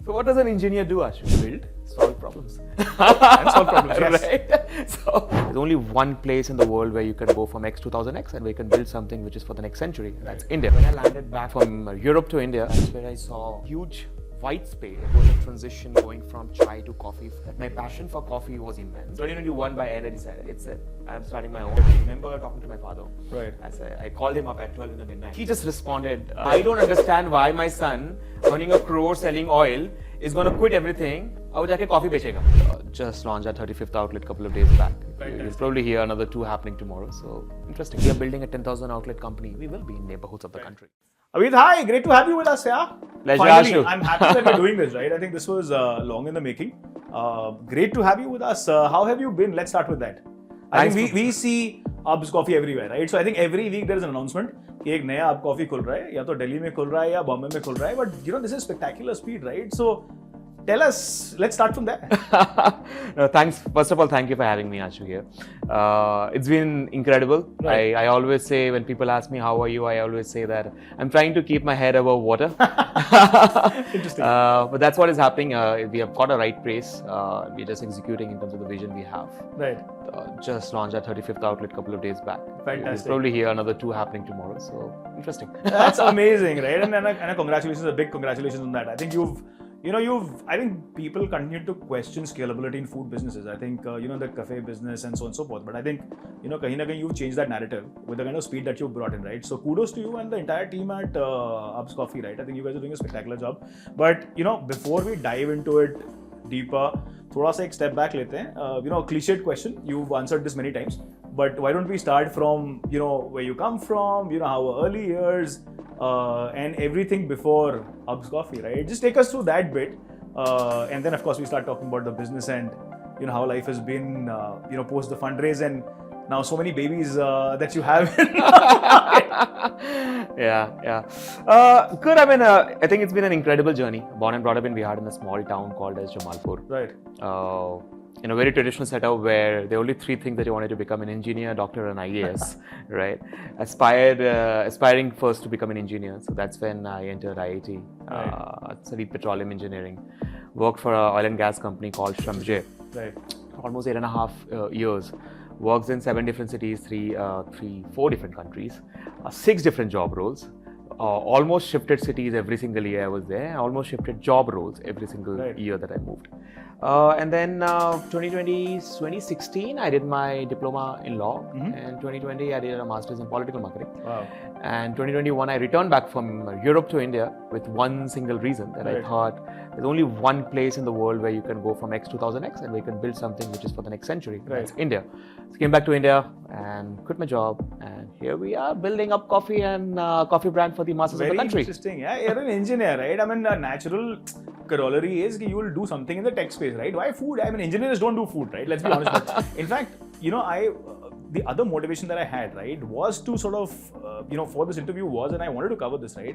So what does an engineer do, Ashu? Build, solve problems. And solve problems, yes. Right? So there's only one place in the world where you can go from X to 1000X and where you can build something which is for the next century. That's India. When I landed back from Europe to India, that's where I saw huge white space. It was a transition going from chai to coffee. My passion for coffee was immense. 2021 by end, I decided I'm starting my own. I remember talking to my father. Right. I called him up at 12 in the midnight. He just responded, I don't understand why my son, earning a crore selling oil, is going to quit everything. Aur jaake coffee bechega. Just launched our 35th outlet a couple of days back. You'll probably hear another 2 happening tomorrow. So interesting. We are building a 10,000 outlet company. We will be in neighborhoods of the country. Abhijeet, hi, great to have you with us, yeah? Pleasure, Finally, Ashu. I'm happy that we're doing this, right? I think this was long in the making. Great to have you with us. How have you been? Let's start with that. I think we see abCoffee everywhere, right? So I think every week there is an announcement कि एक नया abCoffee खुल रहा है या तो दिल्ली में खुल रहा है या बॉम्बे में खुल रहा है. But you know, this is spectacular speed, right? So tell us, let's start from there. No, thanks. First of all, thank you for having me, Ashu, here. It's been incredible. Right. I always say, when people ask me, how are you? I always say that I'm trying to keep my head above water. Interesting. But that's what is happening. We have got a right pace. We're just executing in terms of the vision we have. Right. Just launched our 35th outlet a couple of days back. Fantastic. You'll probably hear another 2 happening tomorrow. So, interesting. That's amazing, right? And a congratulations, a big congratulations on that. I think I think people continue to question scalability in food businesses. I think, the cafe business and so on and so forth. But I think, kahin na kahin you've changed that narrative with the kind of speed that you've brought in, right? So kudos to you and the entire team at abCoffee, right? I think you guys are doing a spectacular job. But, before we dive into it deeper, thoda sa ek step back lete hain. Cliched question, you've answered this many times. But why don't we start from, where you come from, how early years, and everything before abCoffee, right? Just take us through that bit, and then of course we start talking about the business and how life has been, post the fundraise and now so many babies that you have. Yeah. Good. I mean, I think it's been an incredible journey. Born and brought up in Bihar in a small town called as Jamalpur. Right. In a very traditional setup where there are only 3 things that you wanted to become: an engineer, doctor, and IAS, right? Aspiring first to become an engineer. So that's when I entered IIT, studied petroleum engineering, worked for an oil and gas company called Shramjay. Right. Almost 8.5 years. Works in 7 different cities, 4 different countries, 6 different job roles. Almost shifted cities every single year I was there. Almost shifted job roles every single year that I moved. And then 2016, I did my diploma in law. And 2020, I did a master's in political marketing. Wow. And 2021, I returned back from Europe to India with one single reason that I thought there's only one place in the world where you can go from X to 1000X and where you can build something which is for the next century. That's India. So came back to India and quit my job, and here we are building up coffee and coffee brand for the masses of the country. Very interesting. Yeah, you're an engineer, right? I mean, a natural corollary is you will do something in the tech space, right? Why food? I mean, engineers don't do food, right? Let's be honest. But in fact, the other motivation that I had, right, was to sort of, for this interview and I wanted to cover this, right?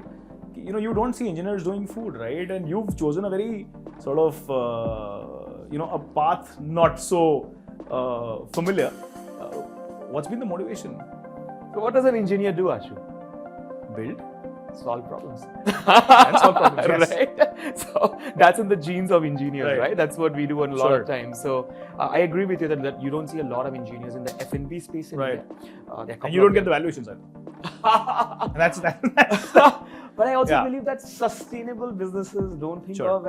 You don't see engineers doing food, right? And you've chosen a very sort of, a path not so familiar. What's been the motivation? So what does an engineer do, Ashu? Build, solve problems. and solve problems, yes. Right? So that's in the genes of engineers, right? That's what we do a lot of times. So I agree with you that you don't see a lot of engineers in the F&B space in India. And you don't get the valuations, right? that's But I also believe that sustainable businesses don't think of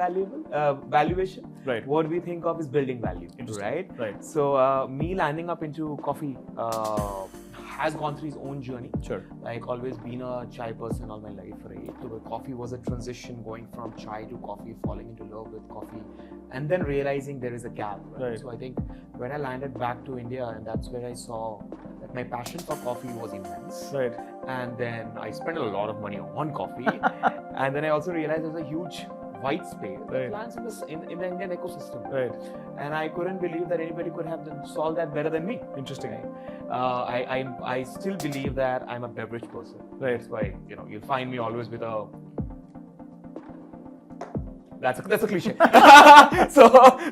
valuation. Right. What we think of is building value, right? Right. So me landing up into coffee has gone through his own journey. Sure. Like, always been a chai person all my life, right? So coffee was a transition going from chai to coffee, falling into love with coffee, and then realizing there is a gap. Right? So I think when I landed back to India, and that's where I saw that my passion for coffee was immense. Right. And then I spent a lot of money on coffee, and then I also realized there's a huge white space that lands in the Indian ecosystem. Right. And I couldn't believe that anybody could have solved that better than me. Interesting. I still believe that I'm a beverage person. Right. That's why you'll find me always with a That's a cliche. So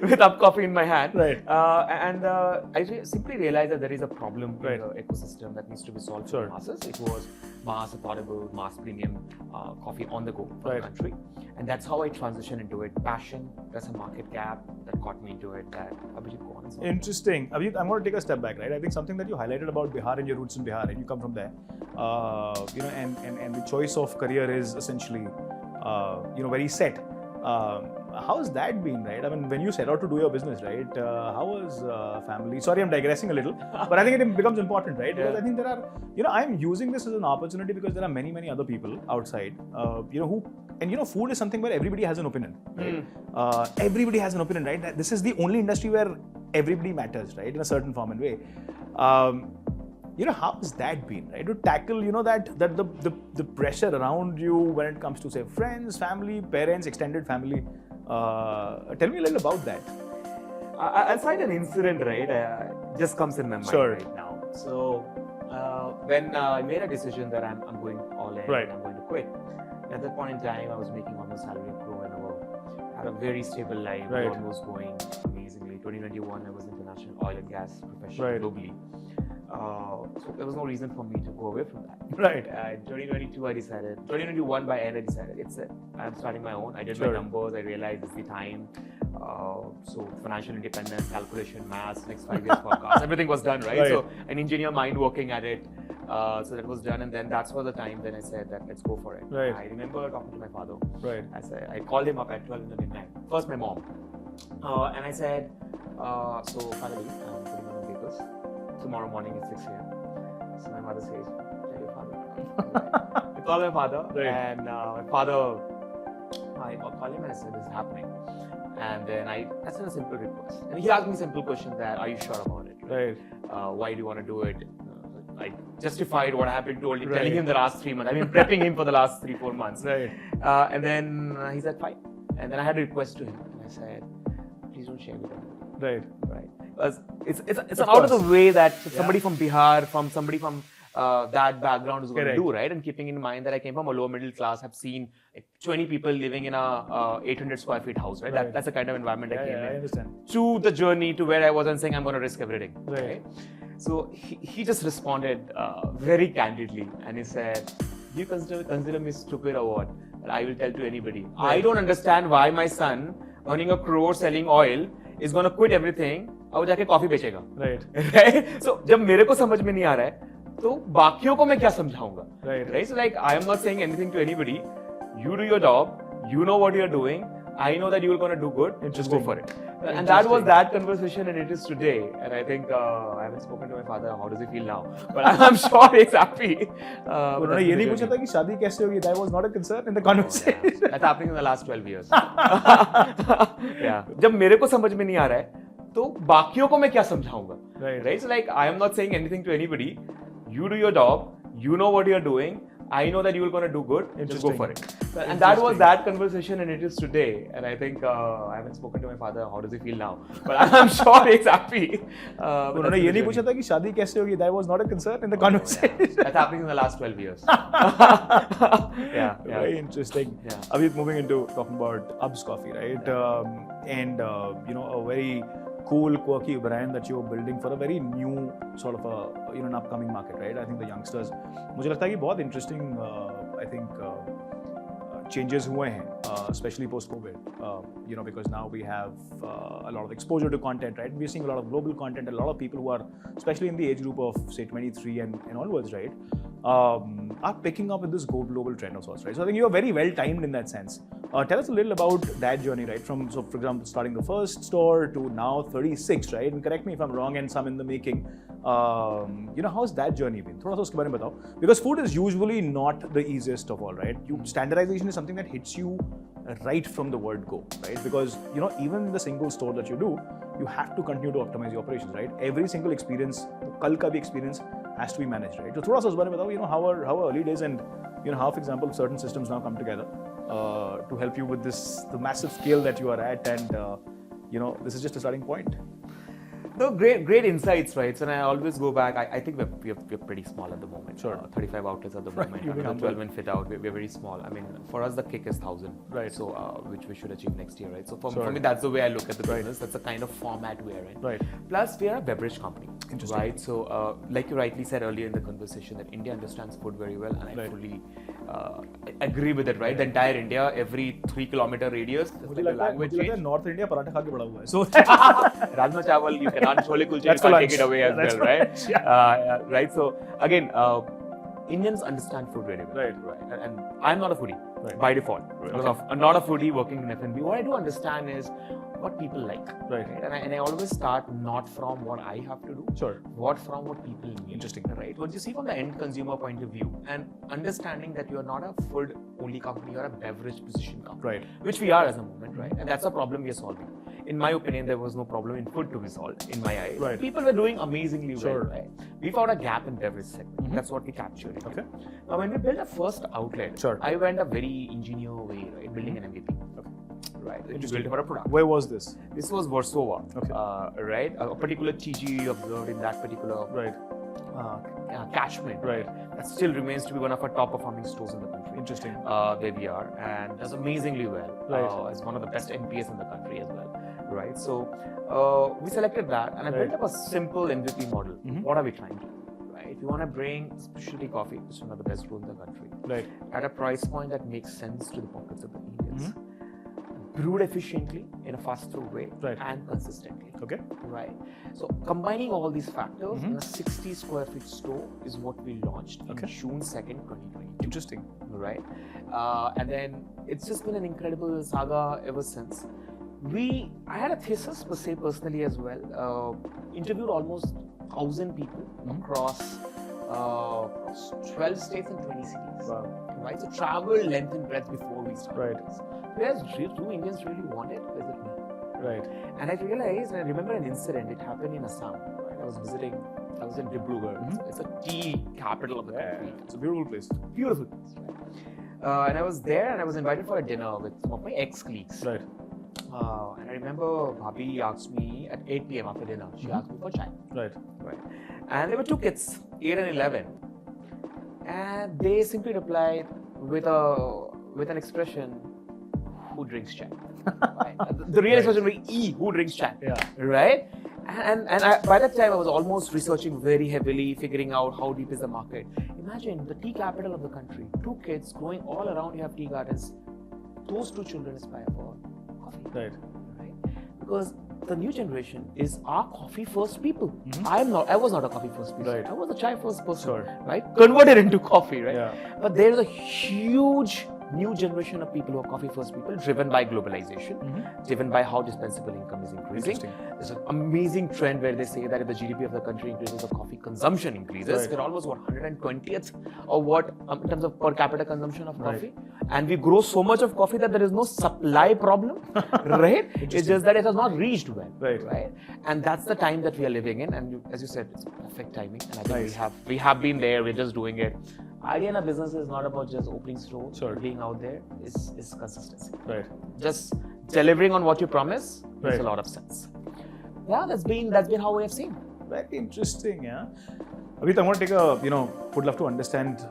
with abCoffee in my hand, Right. I simply realized that there is a problem Right. in the ecosystem that needs to be solved Sure. for the masses. It was mass affordable, mass premium coffee on the go for Right. the country, and that's how I transitioned into it. Passion, there's a market gap that got me into it. That Abhijeet, go on and solve it. Interesting. Abhijeet, I'm going to take a step back, right? I think something that you highlighted about Bihar and your roots in Bihar, and you come from there, and the choice of career is essentially, very set. How has that been, right? I mean, when you set out to do your business, right? How was family? Sorry, I'm digressing a little, but I think it becomes important, right? Because I think there are, I'm using this as an opportunity because there are many, many other people outside, who, and food is something where everybody has an opinion, right? Everybody has an opinion, right? This is the only industry where everybody matters, right? In a certain form and way. How has that been, right? To tackle, that the pressure around you when it comes to, say, friends, family, parents, extended family. Tell me a little about that. I'll cite an incident, right? Just comes in my mind right now. So when I made a decision that I'm going all in, Right. and I'm going to quit. At that point in time, I was making almost salary pro and I had a very stable life. Right. Work was going amazingly. 2021, I was international oil and gas professional Right. globally. So there was no reason for me to go away from that. Right. In 2022, I decided, 2021 by end, I decided, it's it. I'm starting my own. I did my Sure. numbers. I realized it's the time. So financial independence, calculation, maths, next 5 years forecast, everything was done, right? Right. So an engineer mind working at it. So that was done, and then that's for the time. Then I said that let's go for it. Right. I remember talking to my father. Right. I called him up at 12 in the midnight. First, my mom, and I said, so finally, I'm putting on the papers. Tomorrow morning at 6 a.m. So my mother says, tell your father. I called my father, Right. and my father, I called him and I said, this is happening. And then I said a simple request. And he asked me a simple question that, are you sure about it? Right. Why do you want to do it? I justified what happened to only Right. telling him the last 3 months. I've been prepping him for the last 3-4 months. Right. And then he said, fine. And then I had a request to him. And I said, please don't share with anybody. Right. Right. Because it's Of out of course. the way that somebody from Bihar, somebody from that background is going Correct. to do, right? And keeping in mind that I came from a lower middle class, have seen like 20 people living in a 800 square feet house, right? Right. That's the kind of environment I came I in. understand. To the journey to where I was and saying I'm going to risk everything. Right. So he just responded very candidly, and he said, "Do you consider me stupid or what? And I will tell to anybody. Right. I don't understand why my son, earning a crore selling oil, is going to quit everything और जाके coffee बेचेगा." Right. Right? So जब मेरे को समझ में नहीं आ रहा है, तो बाकियों को मैं क्या समझाऊंगा? Right. Right? So like I am not saying anything to anybody. You do your job. You know what you are doing. I know that you are going to do good. Just go for it. And that was that conversation, and it is today. And I think I haven't spoken to my father. How does he feel now? But I'm sure he's happy. उन्होंने ये नहीं पूछा था कि शादी कैसे होगी? That was not a concern in the conversation. That's happening in the last 12 years. Yeah. जब मेरे को समझ में नहीं आ रहा है, तो बाकियों को मैं क्या समझाऊंगा? Right? So like I am not saying anything to anybody. You do your job. You know what you are doing. I know that you are going to do good. Just go for it. And that was that conversation, and it is today. And I think I haven't spoken to my father. How does he feel now? But I'm sure he's happy. उन्होंने ये नहीं पूछा था कि शादी कैसे होगी? That was not a concern in the conversation. That's happening in the last 12 years. Yeah. Very interesting. Yeah. Abhi, moving into talking about abCoffee, right? And a very cool, quirky brand that you're building for a very new sort of an upcoming market, right? I think the youngsters, मुझे लगता है कि बहुत interesting, I think, changes हुए हैं, especially post-COVID, because now we have a lot of exposure to content, right? We're seeing a lot of global content, a lot of people who are, especially in the age group of, say, 23 and onwards, right, are picking up with this global trend of sorts, right? So I think you're very well timed in that sense. Tell us a little about that journey, right? So for example, starting the first store to now 36, right? And correct me if I'm wrong, and some in the making. How's that journey been? थोड़ा सा उसके बारे में बताओ. Because food is usually not the easiest of all, right? Standardization is something that hits you right from the word go, right? Because even the single store that you do, you have to continue to optimize your operations, right? Every single experience, कल का भी experience has to be managed, right? So थोड़ा सा उस बारे में बताओ, how are early days, and how, for example, certain systems now come together to help you with the massive scale that you are at, and this is just a starting point. No, great insights, right? So, and I always go back. I think we're pretty small at the moment. Sure. 35 outlets at the Right, moment. you've been 12 and fit out. We're very small. I mean, for us, the kick is 1,000. Right. So, which we should achieve next year, right? So, for Sure. me, that's the way I look at the business. That's the kind of format we're in. Right. Plus, we are a beverage company. Interesting. Right. So, like you rightly said earlier in the conversation, that India understands food very well, and I Right. fully agree with it. Right. The entire India, every 3-kilometer radius, मुझे लगता है language change. North India paratha खा के बड़ा हुआ है. So Rajma chawal, you cannot chole kulche, you That's for can't take lunch. it away as That's well, for right? lunch, yeah. Right. So again, Indians understand food very well. Right. And I'm not a foodie by default. Okay. I'm not a foodie working in F&B. What I do understand is what people like. Right. And I always start not from what I have to do. Sure. What from what people need. Interesting. Right. What you see from the end consumer point of view, and understanding that you're not a food only company, you're a beverage position company. Right. Which we are as a moment, right? And that's a problem we are solving. In my opinion, there was no problem in food to be solved, in my eyes. Right. People were doing amazingly Sure. well, right? We found a gap in beverage segment. That's what we captured. Okay. Now, when we built a first outlet, Sure. I went a very engineer way, right? Building an MVP. Okay. Right. We Interesting. built for a product. Where was this? This was Warsaw. Okay. Right. A particular TG observed in that particular Right. catchment. Right. That still remains to be one of our top performing stores in the country. Interesting. There we are, and does amazingly well. Right. It's one of the best NPS in the country as well. Right. So we selected that, and I built up a simple MVP model. What are we trying to do? Right. We want to bring specialty coffee, which is one of the best stores in the country, Right. at a price point that makes sense to the pockets of the Indians. Brewed efficiently in a fast-through way, Right. and consistently. Okay. Right. So combining all these factors in a 60 square feet store is what we launched Okay. in June 2nd, 2020. Interesting. Right. And then it's just been an incredible saga ever since. I had a thesis per se personally as well. Interviewed almost 1,000 people across 12 states and 20 cities. Wow. Right. So traveled length and breadth before we started Right. this. Whereas do Indians really want it? Or is it me? Right. And I realized, and I remember an incident, it happened in Assam. Right? I was in Dibrugarh. It's a tea capital of the country. It's a beautiful place. Beautiful place, right? And I was there and I was invited for a dinner with some of my ex-colleagues. Right. And I remember Bhabhi asked me at 8 p.m. after dinner, she asked me for chai. Right. Right. And there were two kids, 8 and 11. And they simply replied with an expression, who drinks chai? Right? The real expression was who drinks chai? Yeah. Right? And by that time, I was almost researching very heavily, figuring out how deep is the market. Imagine the tea capital of the country, two kids growing all around, you have tea gardens. Those two children aspire for coffee. Right. Right? Because the new generation is our coffee first people. I was not a coffee first person. Right. I was a chai first person. Sure. Right? Converted into coffee, right? Yeah. But there is a huge new generation of people who are coffee first people, driven by globalization, driven by how dispensable income is increasing. Interesting. There's an amazing trend where they say that if the GDP of the country increases, the coffee consumption increases. Right. We're almost 120th of what in terms of per capita consumption of Right. coffee, and we grow so much of coffee that there is no supply problem, right? It's just that it has not reached well, Right. And that's the time that we are living in, and as you said, it's perfect timing. And I think Nice. we have been there. We're just doing it. Idea in a business is not about just opening stores, Sure. being out there. It's consistency. Right. Just delivering on what you promise makes Right. a lot of sense. Yeah, that's been how we have seen. Very interesting, yeah. Abhijeet, I want to take would love to understand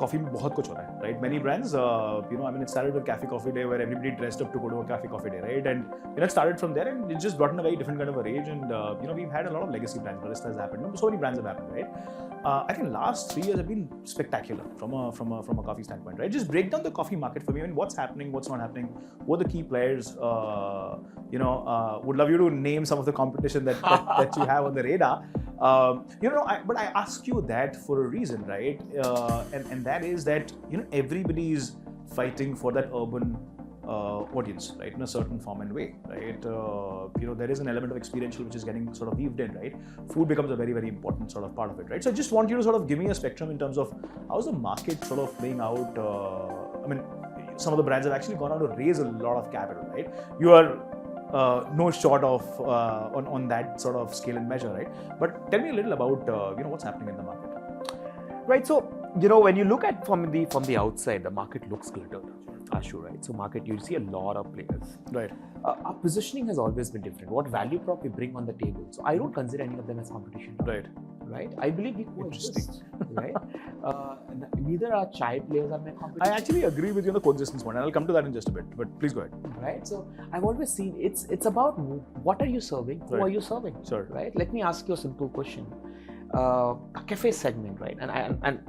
coffee में बहुत कुछ हो रहा है, right? Many brands, it started with Cafe Coffee Day where everybody dressed up to go to a Cafe Coffee Day, right? And it started from there and it just brought in a very different kind of a range. And we've had a lot of legacy brands. Barista has happened. So many brands have happened, right? I think last 3 years have been spectacular from a coffee standpoint, right? Just break down the coffee market for me. I mean, what's happening, what's not happening, what are the key players? Would love you to name some of the competition that you have on the radar. But I ask you that for a reason, right? And that is that everybody is fighting for that urban audience, right? In a certain form and way, right? There is an element of experiential which is getting sort of weaved in, right? Food becomes a very, very important sort of part of it, right? So I just want you to sort of give me a spectrum in terms of how's the market sort of playing out. Some of the brands have actually gone on to raise a lot of capital, right? You are no short of on that sort of scale and measure, right? But tell me a little about what's happening in the market. Right. So when you look at from the outside, the market looks cluttered. Ashu, right? So market, you see a lot of players. Right. Our positioning has always been different. What value prop we bring on the table. So I don't consider any of them as competition. Right. Right? I believe we coexist. Right? Neither our chai players are my competition. I actually agree with you on the coexistence point, and I'll come to that in just a bit. But please go ahead. Right? So I've always seen it's about what are you serving, who Right. are you serving. Sure. Right? Let me ask you a simple question. A cafe segment, right? And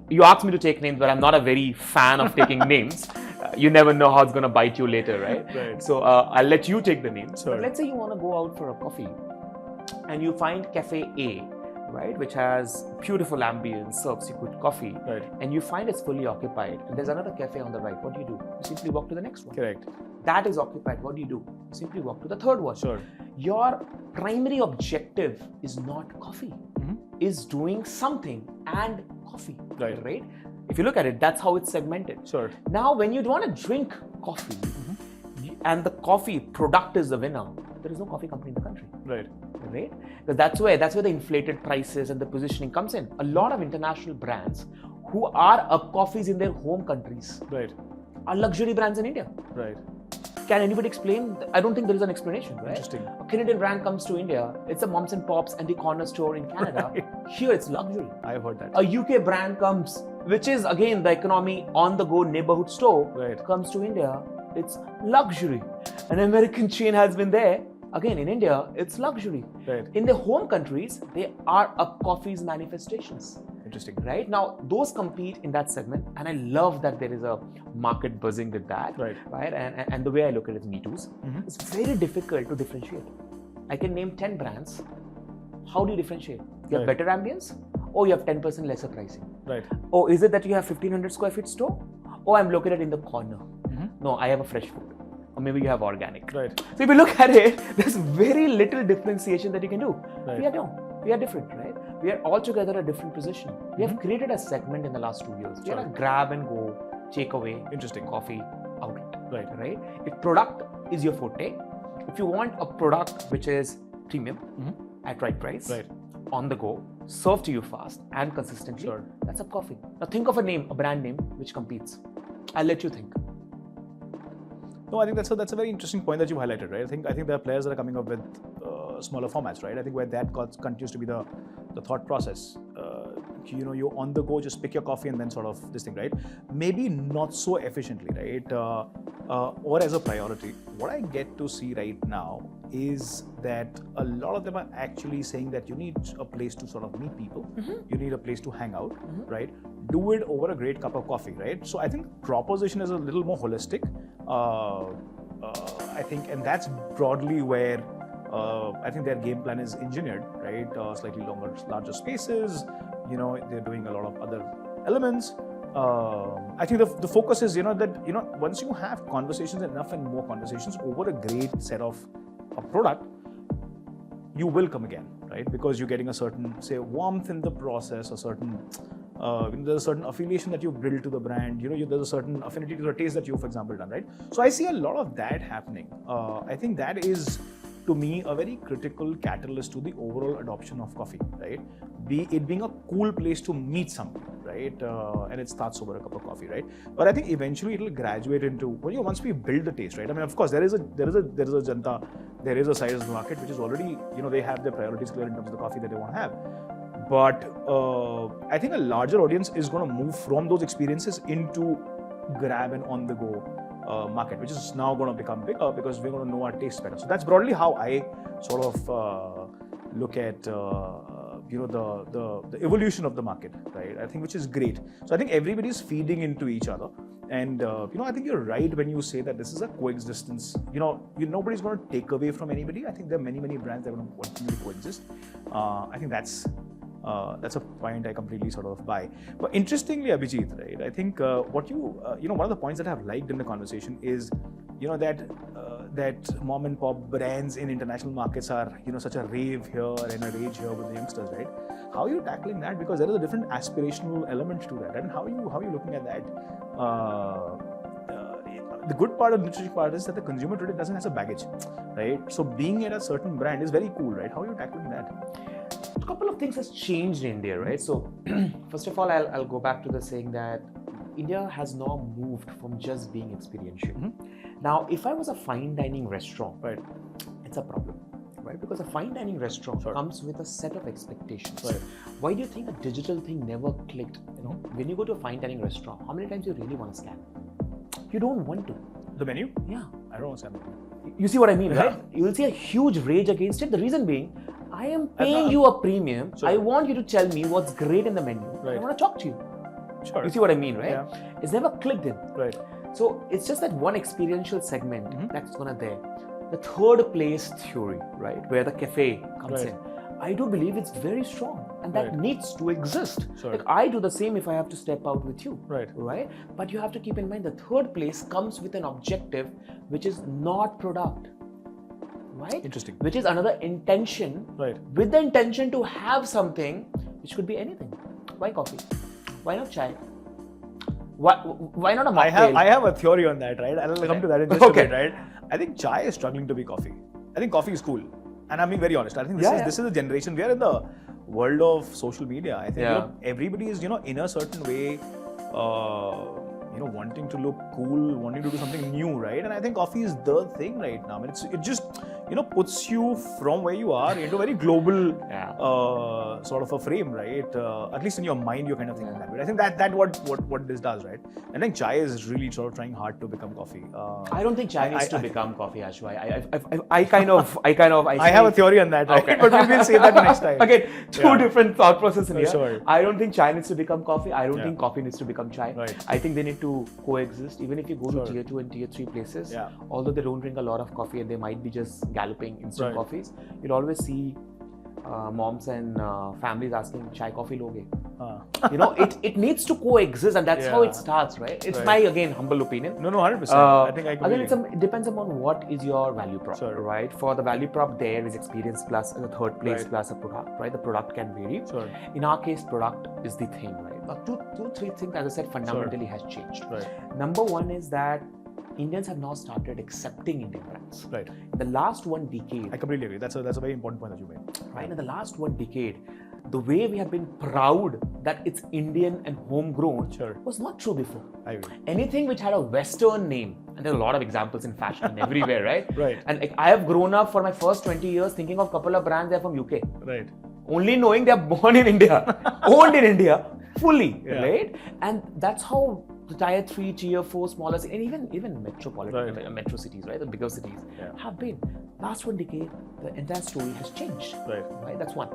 you asked me to take names, but I'm not a very fan of taking names. You never know how it's going to bite you later, right? Right. So I'll let you take the names. Sure. But let's say you want to go out for a coffee and you find Cafe A, right, which has beautiful ambience, serves you good coffee, Right. and you find it's fully occupied, and there's another cafe on the right. What do? You simply walk to the next one. Correct. That is occupied. What do? You simply walk to the third one. Sure. Your primary objective is not coffee, is doing something and coffee, Right. If you look at it, that's how it's segmented. Sure. Now, when you want to drink coffee and the coffee product is the winner, there is no coffee company in the country. Right. Right? Because that's where the inflated prices and the positioning comes in. A lot of international brands who are abCoffees in their home countries Right. are luxury brands in India. Right. Can anybody explain? I don't think there is an explanation, right? Interesting. A Canadian brand comes to India, it's a moms and pops and the corner store in Canada. Right. Here it's luxury. I've heard that. A UK brand comes, which is again the economy on the go neighborhood store, Right. comes to India, it's luxury. An American chain has been there. Again, in India, it's luxury. Right. In their home countries, they are abCoffee's manifestations. Interesting. Right? Now, those compete in that segment, and I love that there is a market buzzing with that. Right. And the way I look at it, Me Too's, it's very difficult to differentiate. I can name 10 brands. How do you differentiate? You have Right. better ambience, or you have 10% lesser pricing? Right. Or is it that you have 1500 square feet store? Or I'm located in the corner? No, I have a fresh food. Or maybe you have organic. Right. So if you look at it, there's very little differentiation that you can do. Right. We are different, right? We are altogether a different position. We have created a segment in the last 2 years. We are a grab and go, takeaway, Interesting. coffee outlet. Right. If product is your forte, if you want a product which is premium at right price, Right. on the go, served to you fast and consistently, Sure. that's abCoffee. Now think of a brand name which competes. I'll let you think. No, I think that's a very interesting point that you highlighted, right? I think there are players that are coming up with smaller formats, right? I think where that continues to be the thought process. You're on the go, just pick your coffee and then sort of this thing, right? Maybe not so efficiently, right? Or as a priority. What I get to see right now is that a lot of them are actually saying that you need a place to sort of meet people. You need a place to hang out, right? Do it over a great cup of coffee, right? So I think proposition is a little more holistic. I think, and that's broadly where I think their game plan is engineered, right? Slightly larger spaces. They're doing a lot of other elements. I think the focus is, that once you have conversations, enough and more conversations over a great set of a product, you will come again, right? Because you're getting a certain, say, warmth in the process, a certain there's a certain affiliation that you build to the brand. There's a certain affinity to the taste that you've, for example, done, right? So I see a lot of that happening. I think that is, to me, a very critical catalyst to the overall adoption of coffee, right? It being a cool place to meet somebody, right? And it starts over a cup of coffee, right? But I think eventually it'll graduate into, once we build the taste, right? I mean, of course, there is a janta, there is a size of the market which is already, they have their priorities clear in terms of the coffee that they want to have. But I think a larger audience is going to move from those experiences into grab and on the go market, which is now going to become bigger because we're going to know our tastes better. So that's broadly how I sort of look at the evolution of the market, right? I think, which is great. So I think everybody's feeding into each other, and I think you're right when you say that this is a coexistence. Nobody's going to take away from anybody. I think there are many brands that are going to continue to coexist. I think that's a point I completely sort of buy. But interestingly, Abhijeet, right? I think what one of the points that I've liked in the conversation is, that mom and pop brands in international markets are, such a rave here and a rage here with the youngsters, right? How are you tackling that? Because there is a different aspirational element to that, and how are you looking at that? The good part of the nutrition part is that the consumer today doesn't have a baggage, right? So being at a certain brand is very cool, right? How are you tackling that? A couple of things has changed in India, right? So first of all, I'll go back to the saying that India has now moved from just being experiential. Now, if I was a fine dining restaurant, Right. it's a problem, right? Because a fine dining restaurant Sure. comes with a set of expectations. Right. Why do you think a digital thing never clicked? When you go to a fine dining restaurant, how many times you really want to scan? You don't want to. The menu? Yeah. I don't know Sam. You see what I mean, Yeah. right? You will see a huge rage against it. The reason being, I am paying not- you a premium. Sure. I want you to tell me what's great in the menu. Right. I want to talk to you. Sure. You see what I mean, right? Yeah. It's never clicked in. Right. So it's just that one experiential segment Mm-hmm. that's gonna there. The third place theory, right, where the cafe comes Right. in. I do believe it's very strong, and that Right. needs to exist. Sure. Like I do the same if I have to step out with you. Right. Right. But you have to keep in mind the third place comes with an objective which is not product. Right? Interesting. Which is another intention. Right. With the intention to have something which could be anything. Why coffee? Why not chai? Why not a mocktail? I have a theory on that, right? I'll come to that in just Okay. a bit, right? I think chai is struggling to be coffee. I think coffee is cool. And I'm being very honest. I think this is a generation. We are in the world of social media. I think everybody is, in a certain way, wanting to look cool, wanting to do something new, right? And I think coffee is the thing right now. I mean, it just puts you from where you are into a very global sort of a frame, right? At least in your mind, you're kind of thinking that way. I think that what this does, right? I think chai is really sort of trying hard to become coffee. I don't think chai needs to become coffee, Ashu. I have a theory on that, right? Okay. But we'll save that next time. Again, two different thought processes in here. Sure. I don't think chai needs to become coffee. I don't think coffee needs to become chai. Right. I think they need to coexist. Even if you go Sure. to tier 2 and tier 3 places, Yeah. although they don't drink a lot of coffee and they might be just galloping instant Right. coffees, you'll always see moms and families asking, chai coffee loge? It needs to coexist, and that's how Yeah. it starts, right? It's Right. my, again, humble opinion. No, 100%. I think I Again, completely. it depends upon what is your value prop, Sure. right? For the value prop, there is experience plus the third place Right. plus a product, right? The product can vary. Sure. In our case, product is the thing, right? But three things, as I said, fundamentally has changed. Right. Number one is that Indians have now started accepting Indian brands. Right. In the last one decade, I completely agree. That's a very important point that you made. right? In the last one decade, the way we have been proud that it's Indian and homegrown Sure. was not true before. I agree. Anything which had a Western name, and there are a lot of examples in fashion and everywhere, right? Right. And I have grown up for my first 20 years thinking of a couple of brands, they're from UK. Right. Only knowing they're born in India, owned in India, fully, Yeah. right? And that's how the tier 3, tier 4, smaller cities, and even metropolitan, Right. metro cities, right? The bigger cities have been. Last one decade, the entire story has changed. Right. That's one.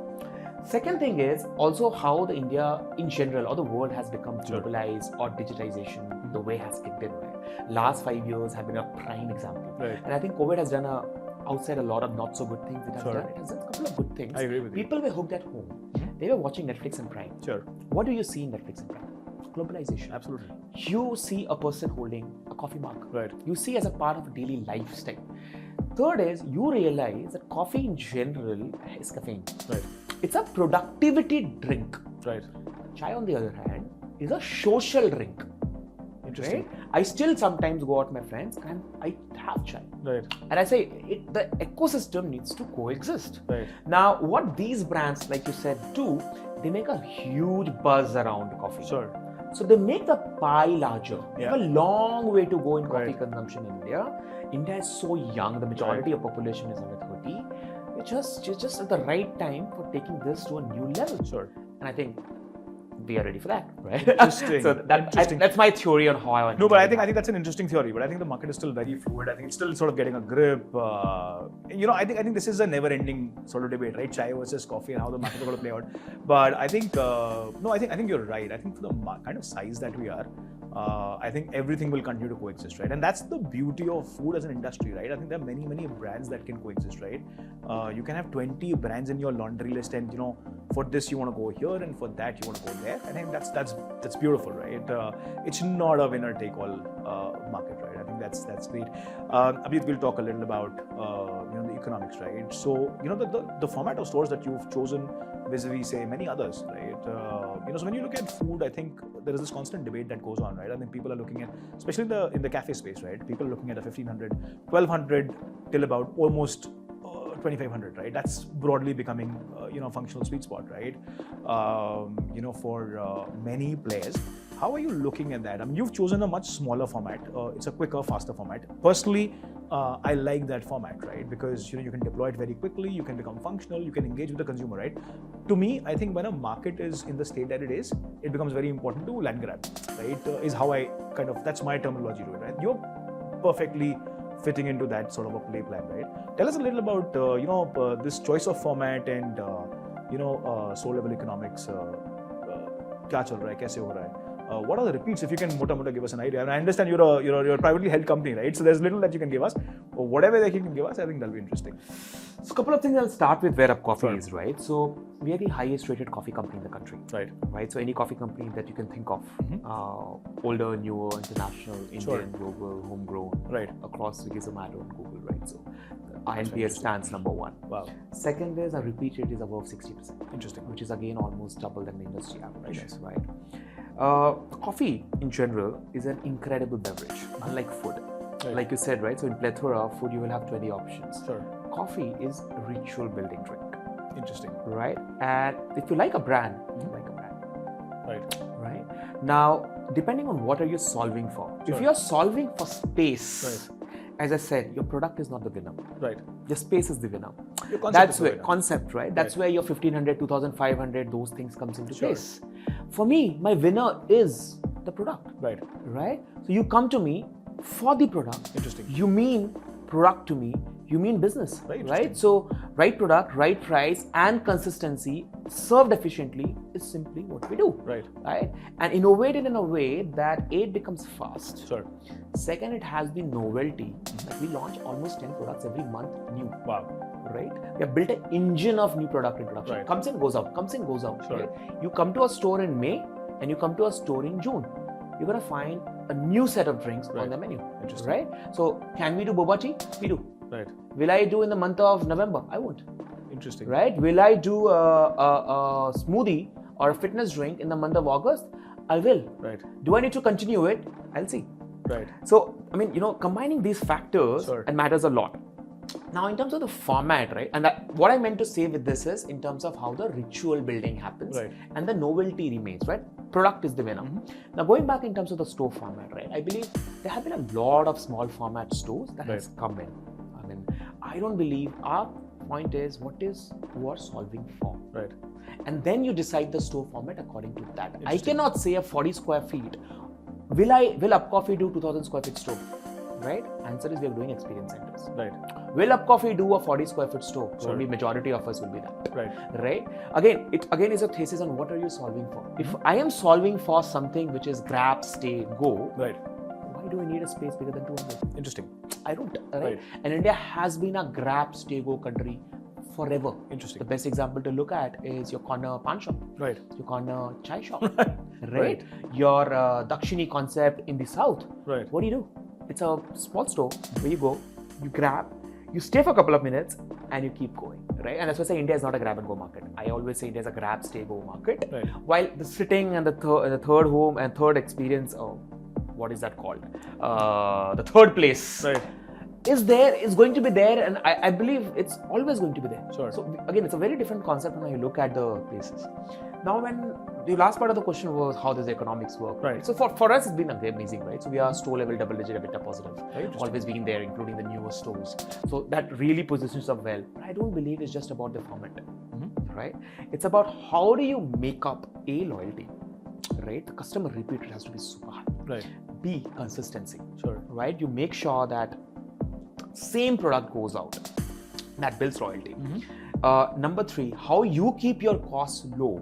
Second thing is also how the India in general or the world has become globalized or digitization, the way has kicked in. Right? Last 5 years have been a prime example. Right. And I think COVID has done outside a lot of not so good things it has done. It has done a couple of good things. I agree with you. People were hooked at home. They were watching Netflix and Prime. Sure. What do you see in Netflix and Prime? Globalization. Absolutely. You see a person holding a coffee mug. Right. You see as a part of a daily lifestyle. Third is you realize that coffee in general is caffeine. Right. It's a productivity drink. Right. Chai, on the other hand, is a social drink. Interesting. Right? I still sometimes go out with my friends and I have chai. Right. And I say the ecosystem needs to coexist. Right. Now, what these brands, like you said, do, they make a huge buzz around coffee. Sure. So they make the pie larger. We have a long way to go in coffee Right. consumption in India. India is so young, the majority of population is under 30. We're just at the right time for taking this to a new level. Sure. And I think we are ready for that, right? Interesting. So that's my theory on how I want. No, but I think that's an interesting theory. But I think the market is still very fluid. I think it's still sort of getting a grip. I think this is a never-ending sort of debate, right? Chai versus coffee and how the market is going to play out. But I think I think you're right. I think for the kind of size that we are, I think everything will continue to coexist, right? And that's the beauty of food as an industry, right? I think there are many brands that can coexist, right? You can have 20 brands in your laundry list, and for this you want to go here, and for that you want to go there. I think that's beautiful, right? It's not a winner-take-all market, right? I think that's great. Abhijeet, we'll talk a little about the economics, right? So the format of stores that you've chosen vis-a-vis, say, many others, right? So when you look at food, I think there is this constant debate that goes on, right? I think people are looking at, especially in the cafe space, right? People are looking at a 1,500, 1,200 till about almost 2,500, right? That's broadly becoming, functional sweet spot, right? For many players. How are you looking at that? I mean, you've chosen a much smaller format. It's a quicker, faster format. Personally, I like that format, right? Because you can deploy it very quickly. You can become functional. You can engage with the consumer, right? To me, I think when a market is in the state that it is, it becomes very important to land grab, right? Is how I that's my terminology to it, right? You're perfectly fitting into that sort of a play plan, right? Tell us a little about this choice of format and store level economics. क्या चल रहा है, कैसे हो रहा है? What are the repeats? If you can mota give us an idea. And I understand you're a privately held company, right? So there's little that you can give us. Or whatever that you can give us, I think that'll be interesting. So a couple of things. I'll start with where abCoffee is, right? So we are the highest rated coffee company in the country. Right. So any coffee company that you can think of, older, newer, international, Indian, global, homegrown, right, across Swiggy, Zomato, and Google, right? So INPS stands number one. Wow. Second is our repeat rate is above 60%. Interesting. Which is again almost double than the industry average. Nice. Right. Coffee in general is an incredible beverage, unlike food. Right. Like you said, right? So in plethora of food, you will have 20 options. Sure. Coffee is a ritual building drink. Interesting. Right. And if you like a brand, you like a brand. Right. Right. Now, depending on what are you solving for. Sure. If you are solving for space, right, as I said, your product is not the winner. Right. Your space is the winner. Your concept That's is the where winner. concept, right? That's where your 1500, 2500, those things comes into Sure. place. For me, my winner is the product. Right. Right? So you come to me for the product. Interesting. You mean product to me, you mean business. Right? So right product, right price, and consistency served efficiently is simply what we do. Right. And innovated in a way that it becomes fast. Sure. Second, it has the novelty. Like we launch almost 10 products every month new. Wow. Right? We have built an engine of new product introduction. Right. Comes in, goes out. Comes in, goes out. Sure. Right? You come to a store in May and you come to a store in June. You're going to find a new set of drinks on the menu. Interesting. Right? So, can we do boba tea? We do. Right. Will I do in the month of November? I won't. Interesting. Right? Will I do a smoothie or a fitness drink in the month of August? I will. Right. Do I need to continue it? I'll see. Right. So, I mean, combining these factors Sure. and matters a lot. Now, in terms of the format, right, and what I meant to say with this is in terms of how the ritual building happens, right, and the novelty remains, right? Product is the winner. Now, going back in terms of the store format, right, I believe there have been a lot of small format stores that has come in. I mean, I don't believe our point is what is you are solving for. Right. And then you decide the store format according to that. I cannot say a 40 square feet. Will abCoffee do 2000 square feet store? Right? Answer is we are doing experience centers. Right. Will abCoffee do a 40 square foot store? Sure. Probably majority of us will be that. Right. Right? It is a thesis on what are you solving for. If I am solving for something which is grab, stay, go. Right. Why do I need a space bigger than 200? Interesting. I don't. Right? Right. And India has been a grab, stay, go country forever. Interesting. The best example to look at is your corner pan shop. Right. Your corner chai shop. Right. Your Dakshini concept in the south. Right. What do? It's a small store where you go, you grab, you stay for a couple of minutes, and you keep going, right? And that's why I say India is not a grab and go market. I always say India is a grab, stay, go market. Right. While the sitting and the third home and third experience, what is that called? The third place. Right. Is going to be there, and I believe it's always going to be there. Sure. So again, it's a very different concept when you look at the places. Now, when the last part of the question was how does the economics work? Right. So for us, it's been amazing, right? So we are store level double-digit EBITDA positive. Right. Always being there, including the newer stores. So that really positions us well. But I don't believe it's just about the format, right? It's about how do you make up A, loyalty, right? The customer repeat rate has to be super high. Right. B, consistency. Sure. Right? You make sure that same product goes out. That builds loyalty. Number 3, how you keep your costs low.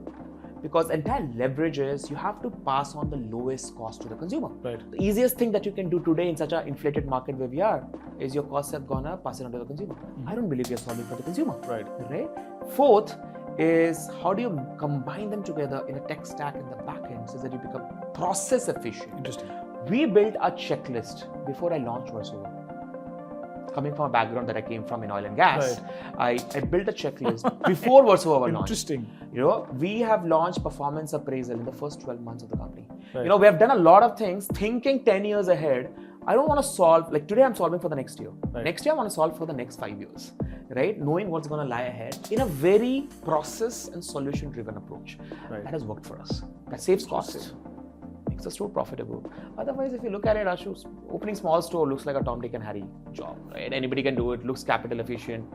Because entire leverage is you have to pass on the lowest cost to the consumer. Right. The easiest thing that you can do today in such an inflated market where we are is your costs have gone up, pass it on to the consumer. I don't believe you're solving for the consumer. Right. Right. Fourth is how do you combine them together in a tech stack in the back end so that you become process efficient. Interesting. We built a checklist before I launched VoiceOver. Coming from a background that I came from in oil and gas, I built a checklist before VoiceOver launched. Interesting. We have launched performance appraisal in the first 12 months of the company. Right. We have done a lot of things thinking 10 years ahead. I don't want to solve, like today I'm solving for the next year. Right. Next year I want to solve for the next 5 years, right? Knowing what's going to lie ahead in a very process and solution driven approach. Right. That has worked for us. That saves costs. makes the store profitable. Otherwise, if you look at it, Ashu, opening small store looks like a Tom, Dick and Harry job, right? Anybody can do it, looks capital efficient.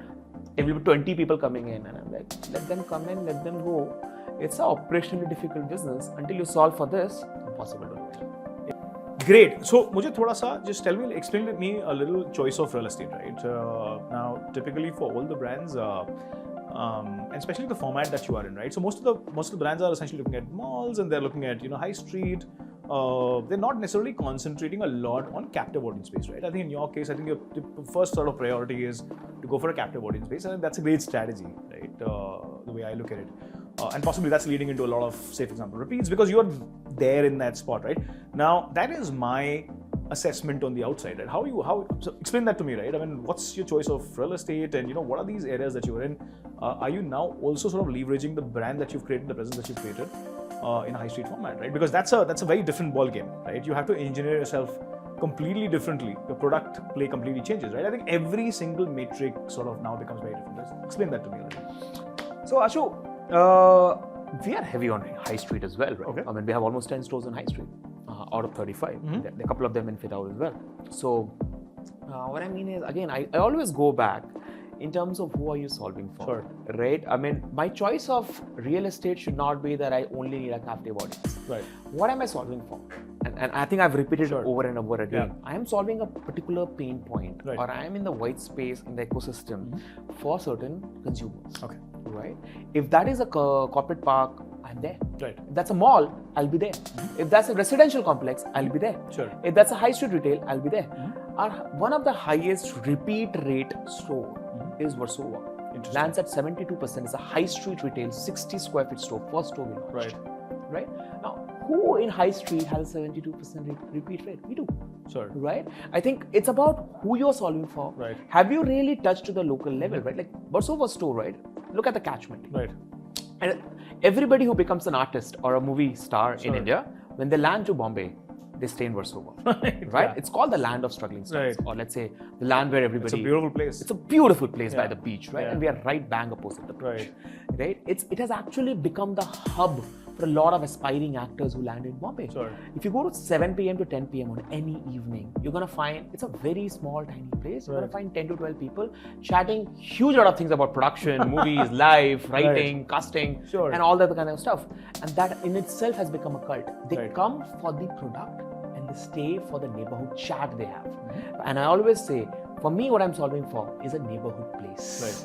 There will be 20 people coming in, and I'm like, let them come in, let them go. It's an operationally difficult business. Until you solve for this, impossible to do it. Great. So, मुझे थोड़ा सा just explain to me a little choice of real estate, right? Now, typically for all the brands, and especially the format that you are in, right? So most of the brands are essentially looking at malls and they're looking at high street. They're not necessarily concentrating a lot on captive audience space, right? I think in your case, I think your first sort of priority is to go for a captive audience space, and that's a great strategy, right? The way I look at it. And possibly that's leading into a lot of, say, for example, repeats because you're there in that spot, right? Now, that is my assessment on the outside, right? So explain that to me, right? I mean, what's your choice of real estate and, what are these areas that you're in? Are you now also sort of leveraging the brand that you've created, the presence that you've created in a high street format, right? Because that's a very different ball game, right? You have to engineer yourself completely differently. Your product play completely changes, right? I think every single metric sort of now becomes very different. Explain that to me a little. So, Ashu, we are heavy on high street as well, right? Okay. I mean, we have almost 10 stores on high street out of 35. There are a couple of them in fit out as well. So, what I mean is, again, I always go back in terms of who are you solving for, Sure. right? I mean, my choice of real estate should not be that I only need a captive audience. Right. What am I solving for? And I think I've repeated Sure. it over and over again. Yeah. I am solving a particular pain point, Right. or I am in the white space in the ecosystem for certain consumers. Okay. Right? If that is a corporate park, I'm there. Right. If that's a mall, I'll be there. If that's a residential complex, I'll be there. Sure. If that's a high street retail, I'll be there. One of the highest repeat rate store is Versova. Interesting. Lands at 72%. It's a high street retail, 60 square feet store, first store we launched. Right? Now, who in high street has a 72% repeat rate? We do. Sure. Right? I think it's about who you're solving for. Right. Have you really touched to the local level, right? Like Versova store, right? Look at the catchment. Right. And everybody who becomes an artist or a movie star Sure. in India, when they land to Bombay, they stay in Versova. Right? Yeah. It's called the land of struggling stars. Right. Or let's say the land where everybody... It's a beautiful place. It's a beautiful place by Yeah. the beach, right? Yeah. And we are right bang opposite the beach. Right. Right? It has actually become the hub for a lot of aspiring actors who land in Bombay. Sure. If you go to 7 p.m. to 10 p.m. on any evening, you're going to find, it's a very small, tiny place. You're going to find 10 to 12 people chatting huge lot of things about production, movies, life, writing, casting, Sure. and all that kind of stuff. And that in itself has become a cult. They Right. come for the product and they stay for the neighborhood chat they have. And I always say, for me, what I'm solving for is a neighborhood place.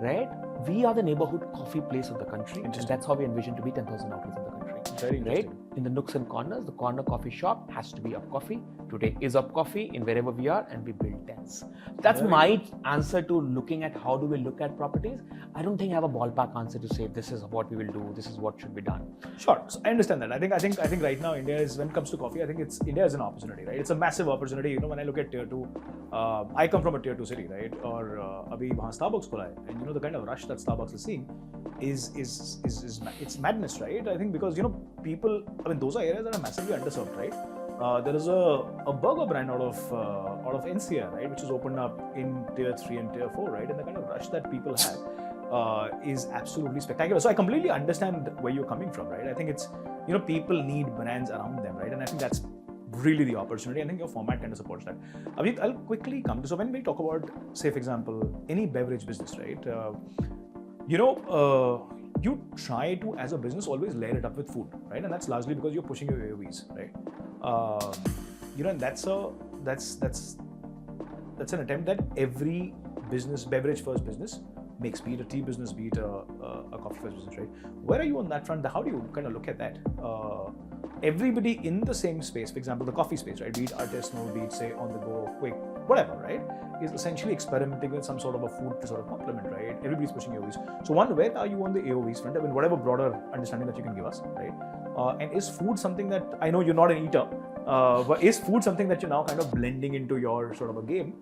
Right? We are the neighborhood coffee place of the country, and that's how we envision to be 10,000 outlets in the country. Very interesting. Right? In the nooks and corners, the corner coffee shop has to be abCoffee. Today is abCoffee in wherever we are, and we build tents. That's my answer to looking at how do we look at properties. I don't think I have a ballpark answer to say this is what we will do, this is what should be done. Sure. So I understand that. I think right now India is, when it comes to coffee, I think India is an opportunity, right? It's a massive opportunity. When I look at tier 2, I come from a tier 2 city, right? Or abhi wahan Starbucks khula hai, and the kind of rush that Starbucks is seeing is it's madness, right? I think because people, I mean, those are areas that are massively underserved, right? There is a burger brand out of NCR, right, which is opened up in tier 3 and tier 4, right? And the kind of rush that people have is absolutely spectacular. So I completely understand where you're coming from, right? I think it's, people need brands around them, right? And I think that's really the opportunity. I think your format kind of supports that. Abhijeet, I'll quickly come to, so when we talk about, say, for example, any beverage business, right? You try to, as a business, always layer it up with food, right? And that's largely because you're pushing your AOVs, right? And that's an attempt that every business, beverage first business, makes, be it a tea business, be it a coffee first business, right? Where are you on that front? How do you kind of look at that? Everybody in the same space, for example, the coffee space, right? Be it artisanal, be it, say, on the go, quick, whatever, right? Is essentially experimenting with some sort of a food to sort of complement, right? Everybody's pushing AOVs. So one, where are you on the AOVs front? I mean, whatever broader understanding that you can give us, right? And is food something that, I know you're not an eater, but is food something that you're now kind of blending into your sort of a game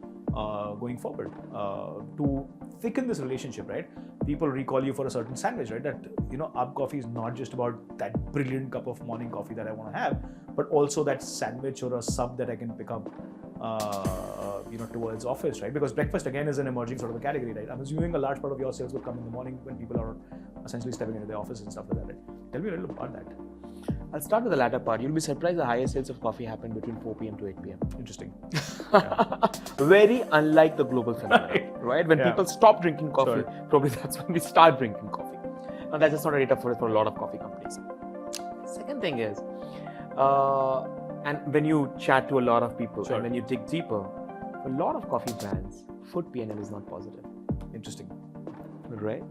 going forward to thicken this relationship, right? People recall you for a certain sandwich, right? That, abCoffee is not just about that brilliant cup of morning coffee that I want to have, but also that sandwich or a sub that I can pick up towards office, right? Because breakfast again is an emerging sort of a category, right? I'm assuming a large part of your sales will come in the morning when people are essentially stepping into the office and stuff like that, right? Tell me a little about that. I'll start with the latter part. You'll be surprised the highest sales of coffee happen between 4 p.m. to 8 p.m. Interesting. Very unlike the global phenomenon, right? When people stop drinking coffee, probably that's when we start drinking coffee. Now that's just not a data for a lot of coffee companies. Second thing is, and when you chat to a lot of people and when you dig deeper, a lot of coffee brands, food P&L is not positive. Interesting. Right?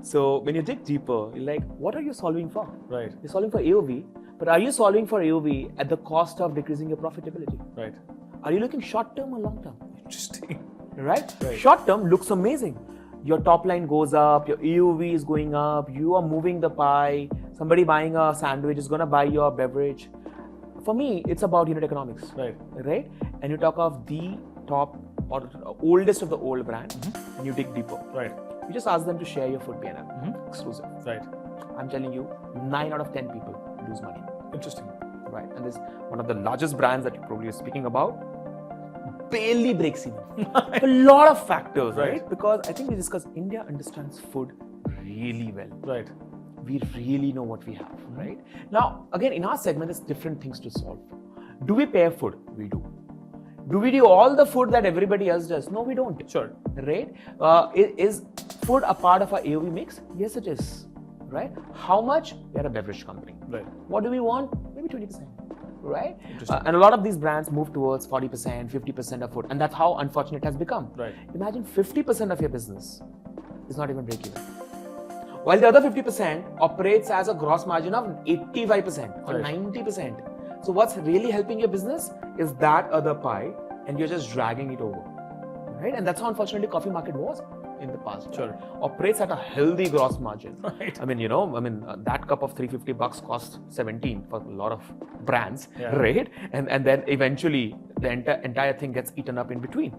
So when you dig deeper, you're like, what are you solving for? Right. You're solving for AOV, but are you solving for AOV at the cost of decreasing your profitability? Right. Are you looking short term or long term? Interesting. Right? Short term looks amazing. Your top line goes up, your AOV is going up, you are moving the pie, somebody buying a sandwich is going to buy your beverage. For me, it's about unit economics. Right? And you talk of the top or oldest of the old brand and you dig deeper. Right. You just ask them to share your food P&L. Exclusive. Right. I'm telling you, 9 out of 10 people lose money. Interesting. Right. And this one of the largest brands that you probably are speaking about barely breaks even. A lot of factors, right? Because I think we discussed India understands food really well. Right. We really know what we have, right? Now, again, in our segment, there's different things to solve for. Do we pair food? We do. Do we do all the food that everybody else does? No, we don't. Sure. Right? Is food a part of our AOV mix? Yes, it is. Right? How much? We are a beverage company. Right. What do we want? Maybe 20%. Right? And a lot of these brands move towards 40%, 50% of food. And that's how unfortunate it has become. Right. Imagine 50% of your business is not even break even. While the other 50% operates as a gross margin of 85% or 90%. So what's really helping your business is that other pie and you're just dragging it over. Right? And that's how unfortunately coffee market was in the past. Sure. Operates at a healthy gross margin. Right. I mean, that cup of $350 costs 17 for a lot of brands, Yeah. right? And then eventually the entire thing gets eaten up in between,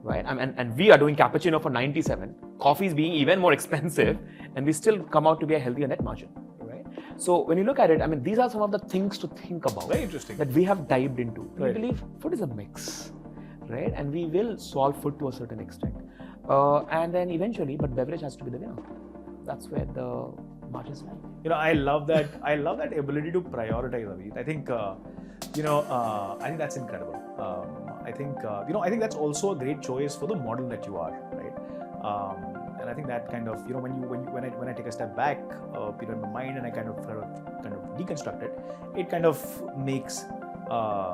right? And we are doing cappuccino for 97, coffee is being even more expensive, and we still come out to be a healthier net margin, right? So when you look at it, I mean, these are some of the things to think about. Very interesting. That we have dived into. Right. We believe food is a mix, right? And we will solve food to a certain extent. And then eventually, but beverage has to be the winner. That's where the margins lie. I love that. I love that ability to prioritize, Abhijeet. I think, I think that's incredible. I think that's also a great choice for the model that you are, right? And I think that kind of, when I take a step back, in my mind and I kind of deconstruct it, it kind of makes a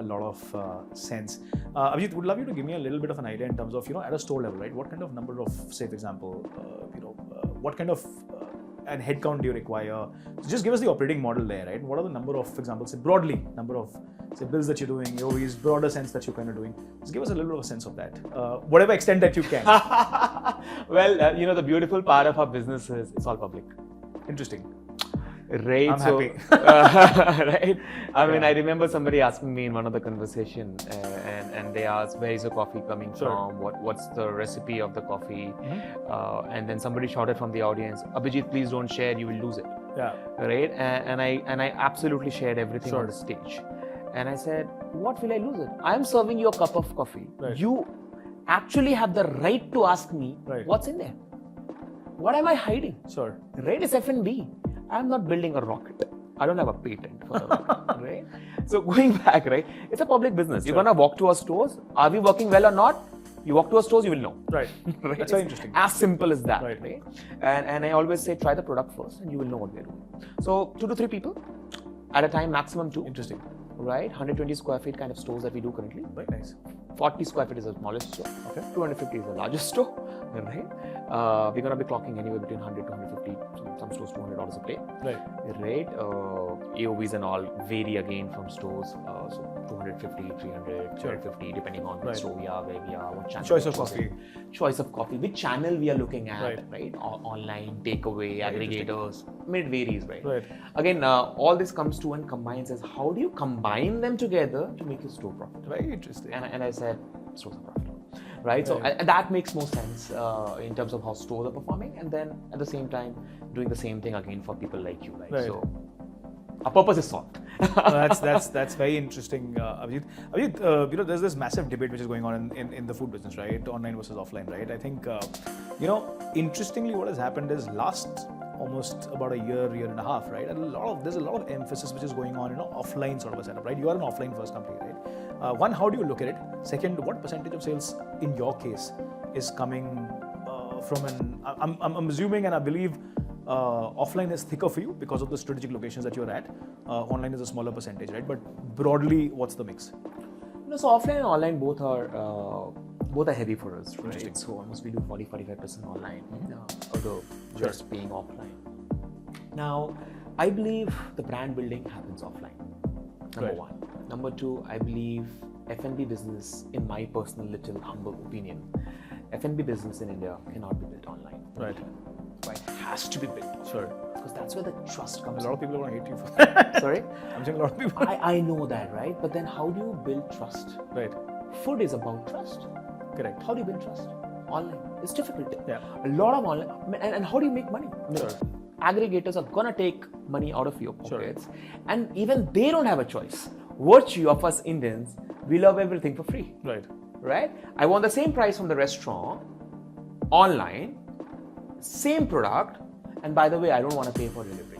lot of sense. Abhijeet, would love you to give me a little bit of an idea in terms of, at a store level, right? What kind of number of, say, for example, what kind of and headcount do you require? So just give us the operating model there, right? What are the number of, for example, say broadly, number of, say, bills that you're doing, AOVs, broader sense that you're kind of doing. Just give us a little bit of a sense of that, whatever extent that you can. Well, the beautiful part of our business is it's all public. Interesting. Right. I'm happy. Right. I mean, I remember somebody asking me in one of the conversation, and they asked, "Where is the coffee coming from? What's the recipe of the coffee?" And then somebody shouted from the audience, "Abhijeet, please don't share. You will lose it." Yeah. Right. And I absolutely shared everything on the stage, and I said, "What will I lose it? I am serving you a cup of coffee. Right. You actually have the right to ask me what's in there. What am I hiding? Sure. Right? It's F&B. I'm not building a rocket. I don't have a patent for the rocket, right? So going back, right? It's a public business. You're gonna walk to our stores. Are we working well or not? You walk to our stores, you will know. Right. Right? That's very interesting. As simple as that, Right. right? And I always say, try the product first, and you will know what we're doing. So 2 to 3 people at a time, maximum 2. Interesting. Right? 120 square feet kind of stores that we do currently. Very nice. 40 square feet is the smallest store. Okay. 250 is the largest store. Right? We're gonna be clocking anywhere between 100 to 150, some stores $200 a plate. Right. Right. AOVs and all vary again from stores. So 250, 300, 250, depending on which store we are, where we are, what channel. Choice of coffee. Choice of coffee. Which channel we are looking at, Right. Online, takeaway, aggregators. It varies, right? Right. Again, all this comes to and combines as how do you combine them together to make your store profitable? Very interesting. And I said, stores are profitable. Right? So that makes more sense in terms of how stores are performing, and then at the same time doing the same thing again for people like you. Right. So our purpose is solved. That's very interesting, Abhijeet. Abhijeet, there's this massive debate which is going on in the food business, right? Online versus offline, right? I think, interestingly, what has happened is last almost about a year and a half, right? And there's a lot of emphasis which is going on, offline sort of a setup, right? You are an offline first company, right? One, how do you look at it? Second, what percentage of sales in your case is coming from I'm assuming and I believe offline is thicker for you because of the strategic locations that you're at. Online is a smaller percentage, right? But broadly, what's the mix? So offline and online both are heavy for us, right? So almost we do 40-45% online, although just being offline. Now, I believe the brand building happens offline. Number one. Number two, I believe F&B business, in my personal little humble opinion, F&B business in India cannot be built online. Right. It has to be built. Sure. Because that's where the trust comes. A lot of people are going to hate you for that. Sorry? I'm saying a lot of people. I know that, right? But then how do you build trust? Right. Food is about trust. Correct. How do you build trust? Online. It's difficult. Yeah. A lot of online. And how do you make money? Sure. Aggregators are going to take money out of your pockets. Sure. And even they don't have a choice. Virtue of us Indians, we love everything for free. Right. Right? I want the same price from the restaurant, online, same product, and by the way, I don't want to pay for delivery.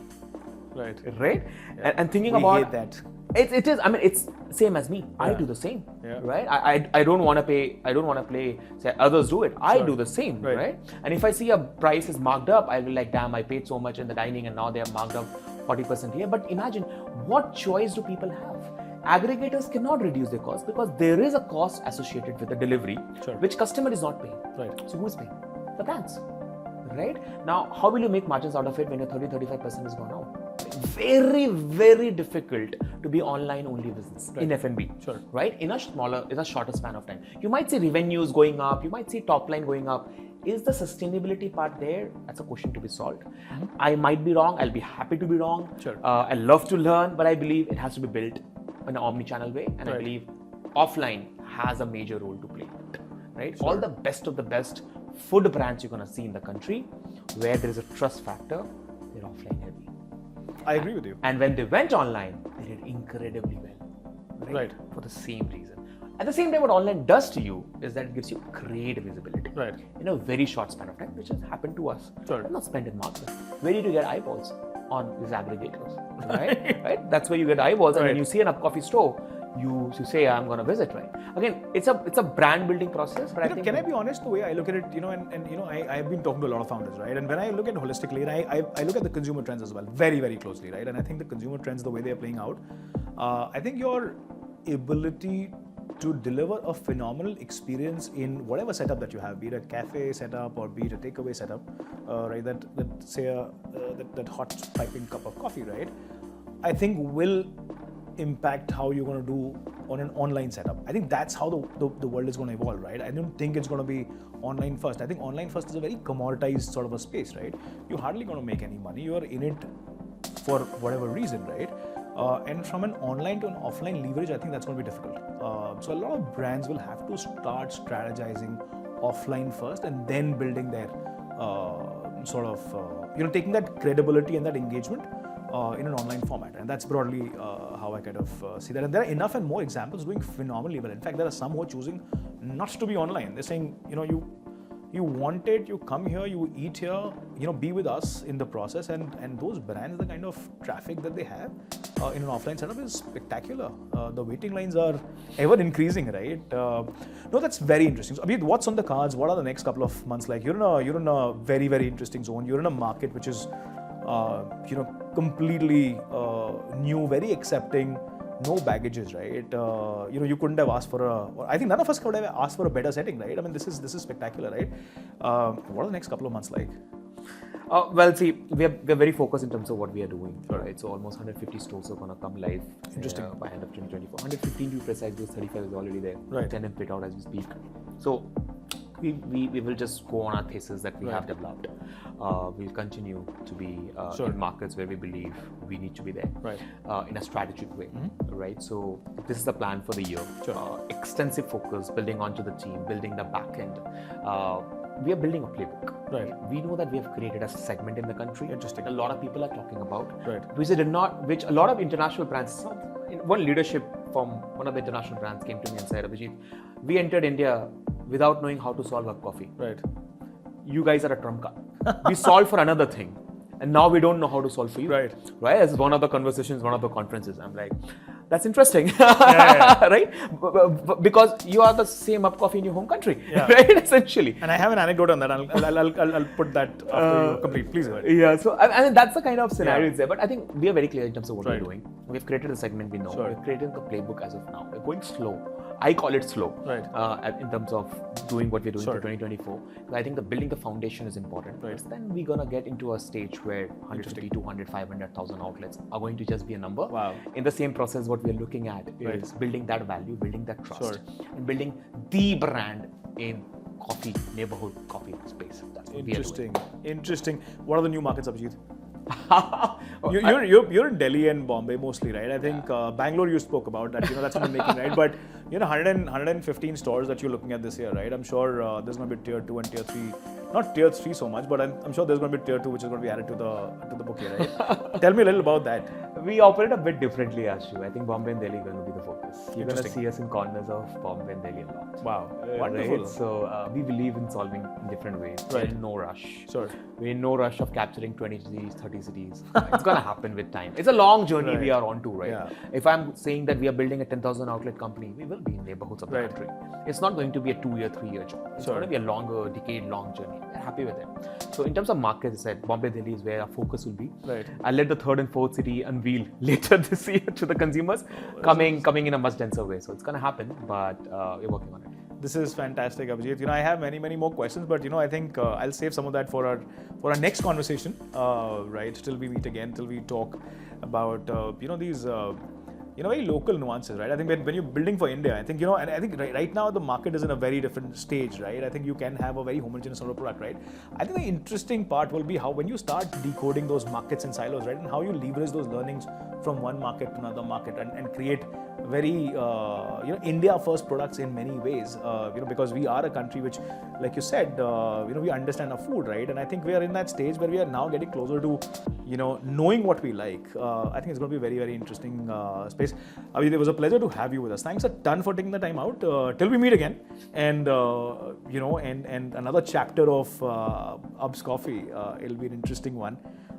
Right. Right? Yeah. And thinking we about hate that. It is. I mean, it's same as me. Yeah. I do the same. Yeah. Right? I don't want to pay. I don't want to play. Say others do it. I do the same. Right. And if I see a price is marked up, I will like, damn, I paid so much in the dining, and now they are marked up 40% here. But imagine what choice do people have? Aggregators cannot reduce their cost because there is a cost associated with the delivery, which customer is not paying. Right. So who is paying? The brands. Right? Now, how will you make margins out of it when your 30-35% is gone out? Very, very difficult to be online only business in F&B. Sure. Right? In a shorter span of time. You might see revenues going up, you might see top line going up. Is the sustainability part there? That's a question to be solved. I might be wrong. I'll be happy to be wrong. Sure. I love to learn, but I believe it has to be built in an omni-channel way. And I believe offline has a major role to play. Right? Sure. All the best of the best food brands you're going to see in the country, where there is a trust factor, they're offline heavy. I agree with you. And when they went online, they did incredibly well. Right. For the same reason. At the same time, what online does to you is that it gives you great visibility. Right. In a very short span of time, which has happened to us. Sure. I'm not spent in marketing. Where did you get eyeballs? On these aggregators. Right? Right? That's where you get eyeballs. And when you see an abCoffee store, you say, I'm going to visit, right? Again, it's a brand building process. But I think can I be honest, the way I look at it, I've been talking to a lot of founders, right? And when I look at it holistically, and I look at the consumer trends as well, very, very closely, right? And I think the consumer trends, the way they're playing out, I think your ability to deliver a phenomenal experience in whatever setup that you have, be it a cafe setup or be it a takeaway setup, right? That hot piping cup of coffee, right? I think will impact how you're going to do on an online setup. I think that's how the world is going to evolve, right? I don't think it's going to be online first. I think online first is a very commoditized sort of a space, right? You're hardly going to make any money. You're in it for whatever reason, right? And from an online to an offline leverage, I think that's going to be difficult. So a lot of brands will have to start strategizing offline first and then building their taking that credibility and that engagement in an online format. And that's broadly how I kind of see that. And there are enough and more examples doing phenomenally well. In fact, there are some who are choosing not to be online. They're saying, you want it, you come here, you eat here, be with us in the process. And those brands, the kind of traffic that they have in an offline setup is spectacular. The waiting lines are ever increasing, right? No, that's very interesting. So, Abhijeet, what's on the cards? What are the next couple of months like? You're in a very, very interesting zone. You're in a market which is, completely new, very accepting, no baggages, right? You couldn't have asked for I think none of us could have asked for a better setting, right? I mean, this is spectacular, right? What are the next couple of months like? Well, see, we're very focused in terms of what we are doing, right? So almost 150 stores are going to come live by end of 2024. 115 to be precise, because 35 is already there. Right. 10 and fit out as we speak. So we will just go on our thesis that we have developed. We'll continue to be in markets where we believe we need to be there in a strategic way, right? So this is the plan for the year. Extensive focus, building onto the team, building the back end. We are building a playbook. Right. We know that we have created a segment in the country. Interesting. A lot of people are talking about. Right. Which a lot of international brands, one leadership from one of the international brands came to me and said, Abhijeet, we entered India without knowing how to solve abCoffee. Right. You guys are a trump card. We solved for another thing. and now we don't know how to solve for you. Right. Right? As one of the conversations, one of the conferences, I'm like, that's interesting. Right? Because you are the same abCoffee in your home country. Right? Essentially. And I have an anecdote on that. I'll put that after you complete. Please go ahead. Yeah, so I mean, that's the kind of scenario it's there. But I think we are very clear in terms of what we're doing. We've created a segment we know. We've created the playbook as of now. We're going slow. I call it slow. Right. In terms of doing what we're doing for 2024. I think building the foundation is important. Right. Then we're going to get into a stage where 150, 200, 500,000 outlets are going to just be a number. Wow. In the same process, what we're looking at is building that value, building that trust, and building the brand in coffee, neighborhood coffee space. That's what Interesting. Interesting. What are the new markets, Abhijeet? You're in Delhi and Bombay mostly, right? I think Bangalore you spoke about that. That's what I'm making, right? But 115 stores that you're looking at this year, right? I'm sure there's going to be tier 2 and tier 3. Not tier 3 so much, but I'm sure there's going to be tier 2 which is going to be added to the bouquet, right? Tell me a little about that. We operate a bit differently, Ashu. I think Bombay and Delhi are going to be the focus. You're going to see us in corners of Bombay and Delhi a lot. Wow. Wonderful. Right? So we believe in solving in different ways. We're in no rush. Sure. We're in no rush of capturing 20 cities, 30 cities. It's going to happen with time. It's a long journey we are on to, right? Yeah. If I'm saying that we are building a 10,000 outlet company, we will be in neighborhoods of the country. It's not going to be a 2-year, 3-year job. It's going to be a longer, decade-long journey. We're happy with it. So in terms of markets, I said Bombay, Delhi is where our focus will be. Right. I'll let the 3rd and 4th city unveil later this year to the consumers, coming in a much denser way. So it's going to happen, but we're working on it. This is fantastic, Abhijeet. I have many more questions, but I think I'll save some of that for our next conversation. Right, till we meet again, till we talk about these very local nuances, right? I think when you're building for India, I think and I think right now the market is in a very different stage, right? I think you can have a very homogeneous sort of product, right? I think the interesting part will be how when you start decoding those markets in silos, right, and how you leverage those learnings from one market to another market and create very India first products in many ways, because we are a country which, like you said, we understand our food, right? And I think we are in that stage where we are now getting closer to knowing what we like. I think it's going to be a very, very interesting space. Abhi, it was a pleasure to have you with us. Thanks a ton for taking the time out. Till we meet again, and and another chapter of abCoffee. It'll be an interesting one,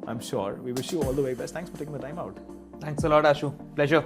I'm sure. We wish you all the very best. Thanks for taking the time out. Thanks a lot, Ashu. Pleasure.